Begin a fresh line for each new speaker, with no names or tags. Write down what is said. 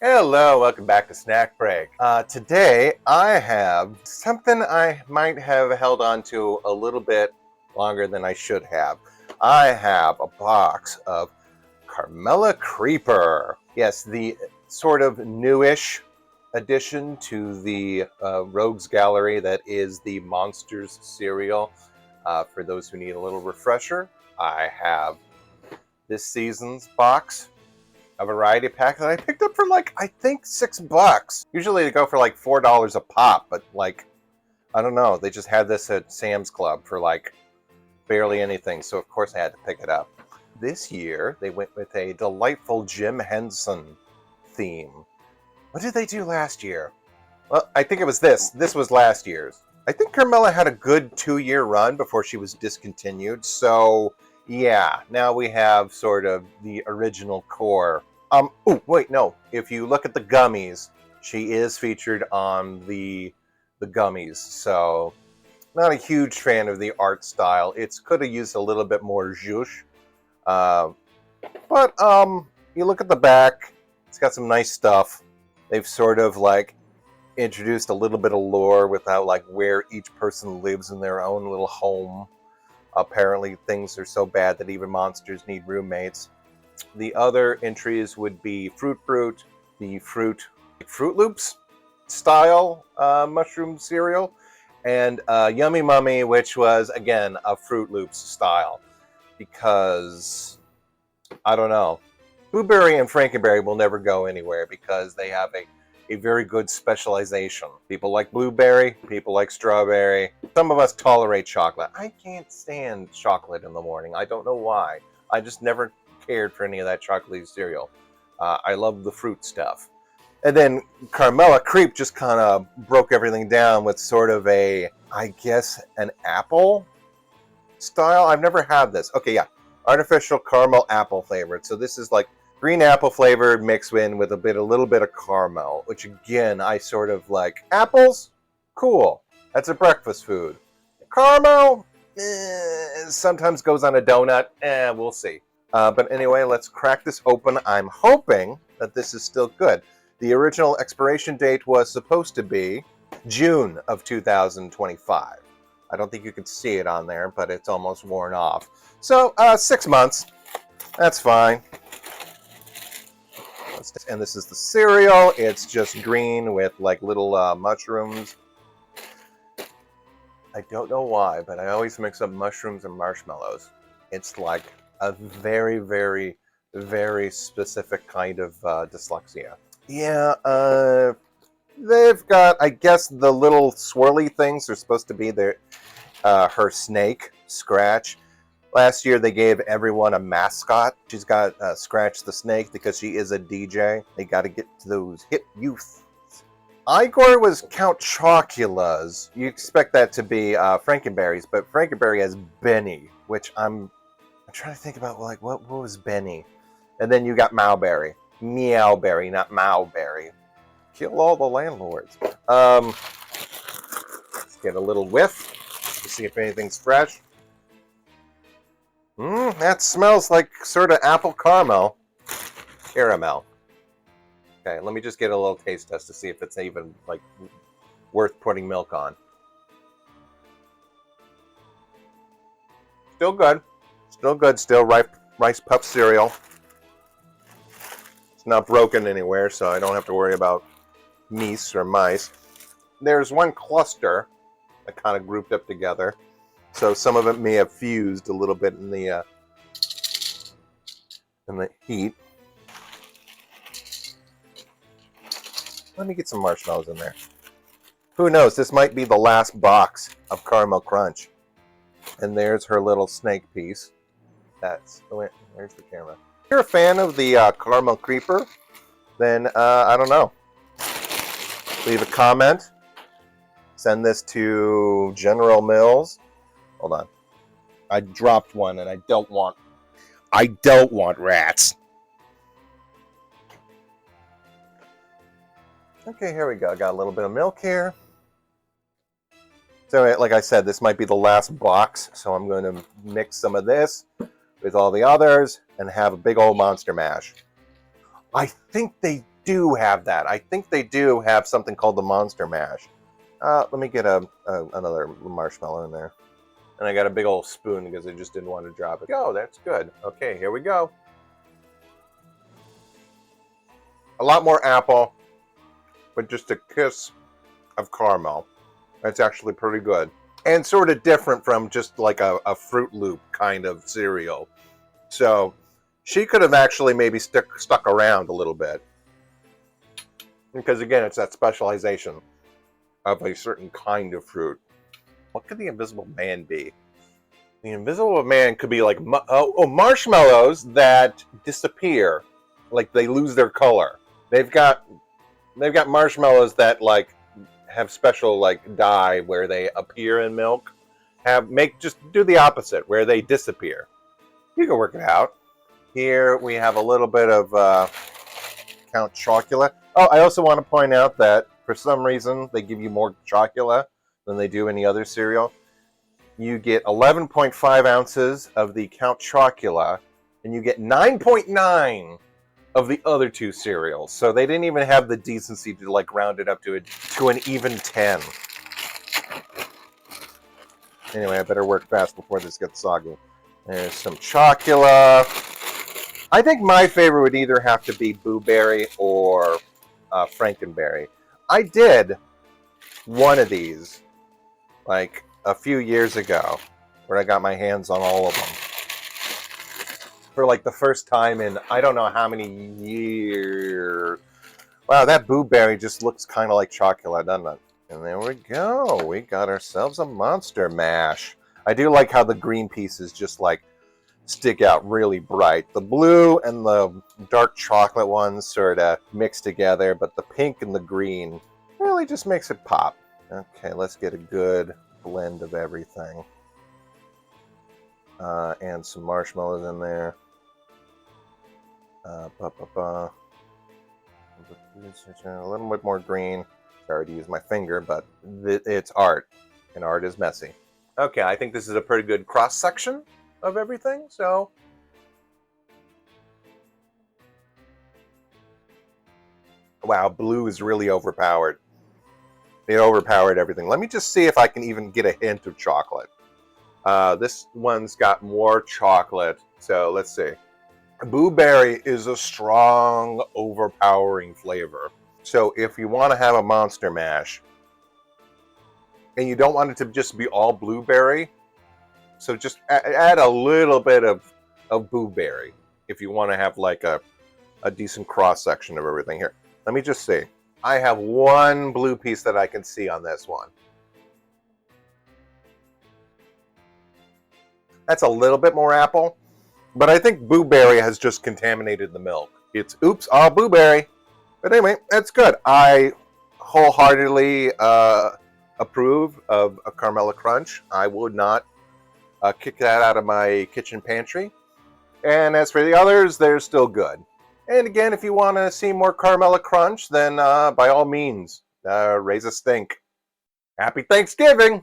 Hello, welcome back to Snack Break. Today I have something I might have held on to a little bit longer than I should have. I have a box of Carmella Creeper. Yes, the sort of newish addition to the Rogues Gallery that is the Monsters cereal. For those who need a little refresher, I have this season's box, a variety pack that I picked up for like, I think $6. Usually they go for like $4 a pop, but like, I don't know. They just had this at Sam's Club for like barely anything, so of course I had to pick it up. This year they went with a delightful Jim Henson theme. What did they do last year? Well, I think it was this. This was last year's. I think Carmella had a good 2-year run before she was discontinued, so yeah, now we have sort of the original core. Oh, wait, no. If you look at the gummies, she is featured on the gummies, so not a huge fan of the art style. It could have used a little bit more zhuzh. But you look at the back, it's got some nice stuff. They've sort of like introduced a little bit of lore without like where each person lives in their own little home. Apparently things are so bad that even monsters need roommates. The other entries would be Fruit, the Fruit Loops style mushroom cereal, and Yummy Mummy, which was again a Fruit Loops style. Because I don't know, Blueberry and Frankenberry will never go anywhere because they have a very good specialization. People like blueberry, people like strawberry. Some of us tolerate chocolate. I can't stand chocolate in the morning. I don't know why. I just never cared for any of that chocolatey cereal. I love the fruit stuff. And then Carmella Creep just kind of broke everything down with sort of a, I guess, an apple style. I've never had this. Okay, yeah. Artificial caramel apple flavored. So this is like green apple flavored mixed in with a little bit of caramel, which again, I sort of like. Apples? Cool. That's a breakfast food. Caramel? Sometimes goes on a donut. We'll see. But anyway, let's crack this open. I'm hoping that this is still good. The original expiration date was supposed to be June of 2025. I don't think you can see it on there, but it's almost worn off. So, 6 months. That's fine. And this is the cereal. It's just green with like little mushrooms. I don't know why, but I always mix up mushrooms and marshmallows. It's like a very, very, very specific kind of dyslexia. Yeah, they've got, I guess, the little swirly things are supposed to be her snake, Scratch. Last year, they gave everyone a mascot. She's got Scratch the Snake because she is a DJ. They got to get to those hip youth. Igor was Count Chocula's. You expect that to be Frankenberry's, but Frankenberry has Benny, which I'm trying to think about, like, what was Benny? And then you got Mowberry. Meowberry, not Mowberry. Kill all the landlords. Let's get a little whiff to see if anything's fresh. That smells like sort of apple caramel. Caramel. Okay, let me just get a little taste test to see if it's even like worth putting milk on. Still good. Still good. Still rice puff cereal. It's not broken anywhere, so I don't have to worry about meese or mice. There's one cluster that kind of grouped up together. So some of it may have fused a little bit in the heat. Let me get some marshmallows in there. Who knows? This might be the last box of Caramel Crunch. And there's her little snake piece. There's the camera. If you're a fan of the Caramel Creeper, then I don't know. Leave a comment. Send this to General Mills. Hold on. I dropped one and I don't want rats. Okay, here we go. Got a little bit of milk here. So, like I said, this might be the last box, so I'm going to mix some of this with all the others and have a big old monster mash. I think they do have that. I think they do have something called the Monster Mash. Let me get another marshmallow in there. And I got a big old spoon because I just didn't want to drop it. Oh, that's good. Okay, here we go. A lot more apple, but just a kiss of caramel. That's actually pretty good. And sort of different from just like a Fruit Loop kind of cereal. So she could have actually maybe stuck around a little bit. Because again, it's that specialization of a certain kind of fruit. What could the Invisible Man be? The Invisible Man could be like marshmallows that disappear, like they lose their color. They've got marshmallows that like have special like dye where they appear in milk. Just do the opposite where they disappear. You can work it out. Here we have a little bit of Count Chocula. Oh, I also want to point out that for some reason they give you more Chocula than they do any other cereal. You get 11.5 ounces of the Count Chocula, and you get 9.9 of the other two cereals. So they didn't even have the decency to like round it up to an even 10. Anyway, I better work fast before this gets soggy. There's some Chocula. I think my favorite would either have to be Boo Berry or Frankenberry. I did one of these like a few years ago where I got my hands on all of them for like the first time in I don't know how many years. Wow, that Boo Berry just looks kind of like chocolate, doesn't it? And there we go. We got ourselves a Monster Mash. I do like how the green pieces just like stick out really bright. The blue and the dark chocolate ones sort of mix together, but the pink and the green really just makes it pop. Okay, let's get a good blend of everything. And some marshmallows in there. A little bit more green. Sorry to use my finger, but it's art, and art is messy. Okay, I think this is a pretty good cross-section of everything, so... Wow, blue is really overpowered. It overpowered everything. Let me just see if I can even get a hint of chocolate. This one's got more chocolate, so let's see. Boo Berry is a strong, overpowering flavor. So if you want to have a Monster Mash, and you don't want it to just be all blueberry, so just add a little bit of Boo Berry if you want to have like a decent cross-section of everything. Here, let me just see. I have one blue piece that I can see on this one. That's a little bit more apple, but I think Boo Berry has just contaminated the milk. It's oops, all Boo Berry. But anyway, that's good. I wholeheartedly approve of a Carmella Crunch. I would not kick that out of my kitchen pantry. And as for the others, they're still good. And again, if you want to see more Carmella Crunch, then by all means, raise a stink. Happy Thanksgiving!